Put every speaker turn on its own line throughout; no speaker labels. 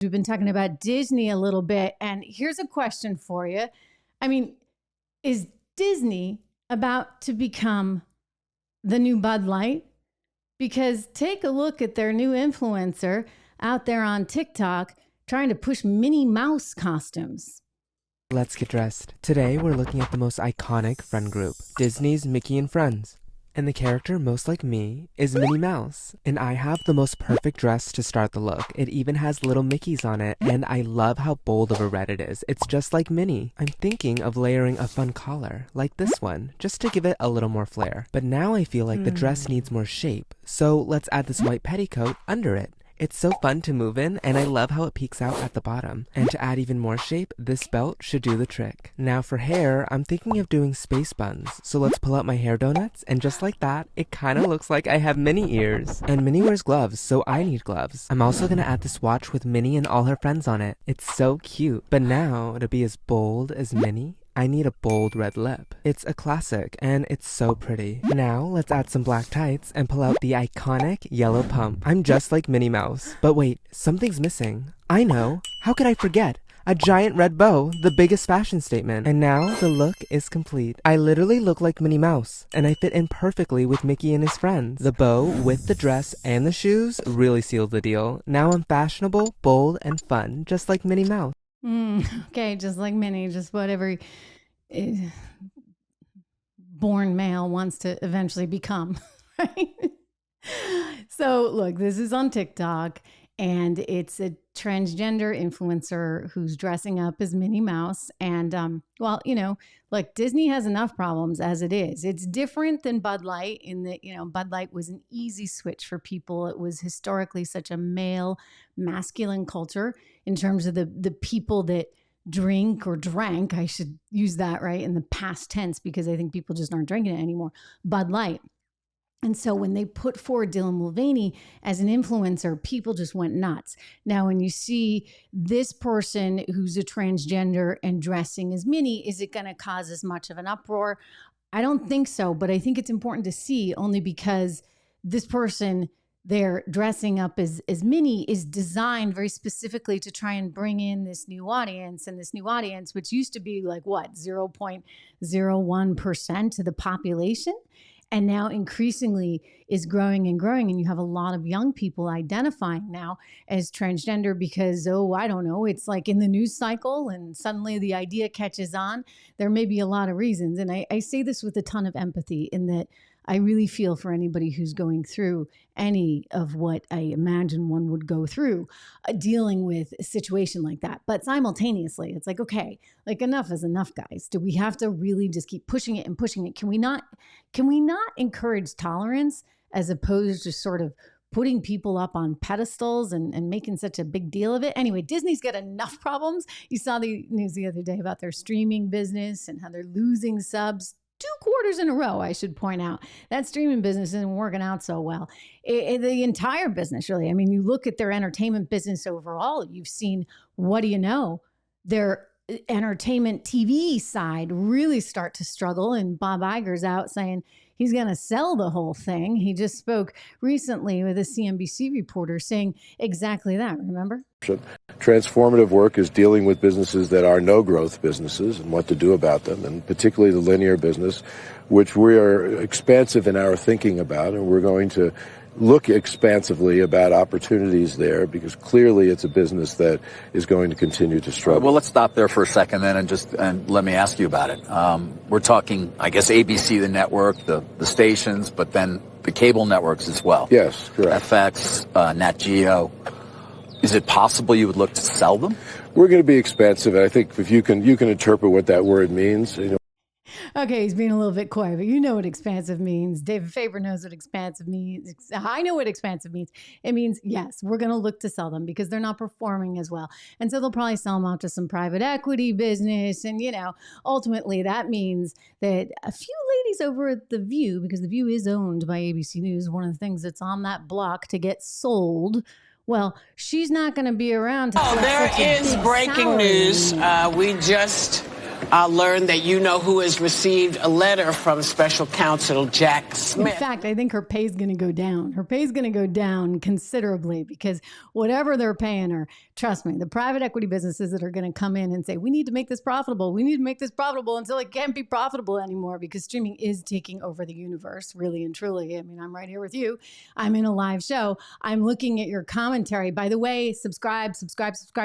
We've been talking about Disney a little bit, and here's a question for you. I mean, is Disney about to become the new Bud Light? Because take a look at their new influencer out there on TikTok trying to push Minnie Mouse costumes.
Let's get dressed. Today we're looking at the most iconic friend group, Disney's Mickey and Friends. And the character most like me is Minnie Mouse. And I have the most perfect dress to start the look. It even has little Mickeys on it, and I love how bold of a red it is. It's just like Minnie. I'm thinking of layering a fun collar, like this one, just to give it a little more flair. But now I feel like the dress needs more shape, so let's add this white petticoat under it. It's so fun to move in, and I love how it peeks out at the bottom. And to add even more shape, this belt should do the trick. Now for hair, I'm thinking of doing space buns. So let's pull out my hair donuts, and just like that, it kind of looks like I have Minnie ears. And Minnie wears gloves, so I need gloves. I'm also gonna add this watch with Minnie and all her friends on it. It's so cute. But now, to be as bold as Minnie, I need a bold red lip. It's a classic, and it's so pretty. Now, let's add some black tights and pull out the iconic yellow pump. I'm just like Minnie Mouse. But wait, something's missing. I know. How could I forget? A giant red bow, the biggest fashion statement. And now, the look is complete. I literally look like Minnie Mouse, and I fit in perfectly with Mickey and his friends. The bow, with the dress and the shoes, really sealed the deal. Now I'm fashionable, bold, and fun, just like Minnie Mouse.
Okay, just like Minnie, just whatever born male wants to eventually become, right? So look, this is on TikTok, and it's a transgender influencer who's dressing up as Minnie Mouse. And well, you know, like Disney has enough problems as it is. It's different than Bud Light in that, you know, Bud Light was an easy switch for people. It was historically such a male, masculine culture in terms of the people that drink or drank. I should use that right in the past tense because I think people just aren't drinking it anymore. Bud Light. And so when they put forward Dylan Mulvaney as an influencer, people just went nuts. Now, when you see this person who's a transgender and dressing as Minnie, is it going to cause as much of an uproar? I don't think so, but I think it's important to see only because this person, they're dressing up as Minnie, is designed very specifically to try and bring in this new audience. And this new audience, which used to be like what, 0.01% of the population, and now increasingly is growing and growing. And you have a lot of young people identifying now as transgender because, oh, I don't know, it's like in the news cycle and suddenly the idea catches on. There may be a lot of reasons. And I say this with a ton of empathy in that I really feel for anybody who's going through any of what I imagine one would go through dealing with a situation like that. But simultaneously, it's like, okay, like enough is enough, guys. Do we have to really just keep pushing it and pushing it? Can we not encourage tolerance as opposed to sort of putting people up on pedestals and making such a big deal of it? Anyway, Disney's got enough problems. You saw the news the other day about their streaming business and how they're losing subs 2 quarters in a row, I should point out. That streaming business isn't working out so well. The entire business, really. I mean, you look at their entertainment business overall, you've seen, what do you know, their entertainment TV side really start to struggle. And Bob Iger's out saying he's going to sell the whole thing. He just spoke recently with a CNBC reporter saying exactly that, remember?
Transformative work is dealing with businesses that are no-growth businesses and what to do about them, and particularly the linear business, which we are expansive in our thinking about, and we're going to look expansively about opportunities there because clearly it's a business that is going to continue to struggle.
Well, let's stop there for a second then and let me ask you about it. We're talking, I guess, ABC, the network, the stations, but then the cable networks as well.
Yes, correct.
FX, Nat Geo. Is it possible you would look to sell them?
We're going to be expansive. I think if you can interpret what that word means. You know.
Okay, he's being a little bit coy, but you know what expansive means. David Faber knows what expansive means. I know what expansive means. It means, yes, we're going to look to sell them because they're not performing as well. And so they'll probably sell them out to some private equity business. And, you know, ultimately that means that a few ladies over at The View, because The View is owned by ABC News, one of the things that's on that block to get sold, well, she's not going to be around.
There is breaking news. We just learned that you know who has received a letter from Special Counsel Jack Smith.
In fact, I think her pay is going to go down. Her pay is going to go down considerably because whatever they're paying her, trust me, the private equity businesses that are going to come in and say, we need to make this profitable. We need to make this profitable until it can't be profitable anymore because streaming is taking over the universe, really and truly. I mean, I'm right here with you. I'm in a live show. I'm looking at your commentary. By the way, subscribe.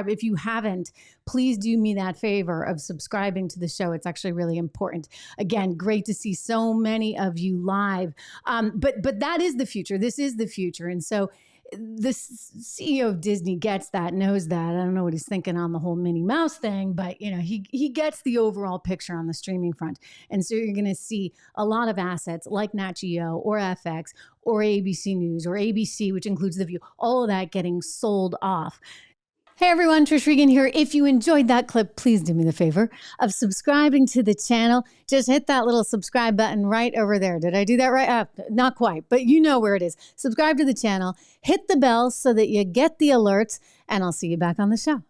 If you haven't, please do me that favor of subscribing to the show. It's actually really important. Again, great to see so many of you live. But that is the future. This is the future. And so the CEO of Disney gets that, knows that. I don't know what he's thinking on the whole Minnie Mouse thing, but he gets the overall picture on the streaming front. And so you're going to see a lot of assets like Nat Geo or FX or ABC News or ABC, which includes The View, all of that getting sold off. Hey everyone, Trish Regan here. If you enjoyed that clip, please do me the favor of subscribing to the channel. Just hit that little subscribe button right over there. Did I do that right? Not quite, but you know where it is. Subscribe to the channel, hit the bell so that you get the alerts, and I'll see you back on the show.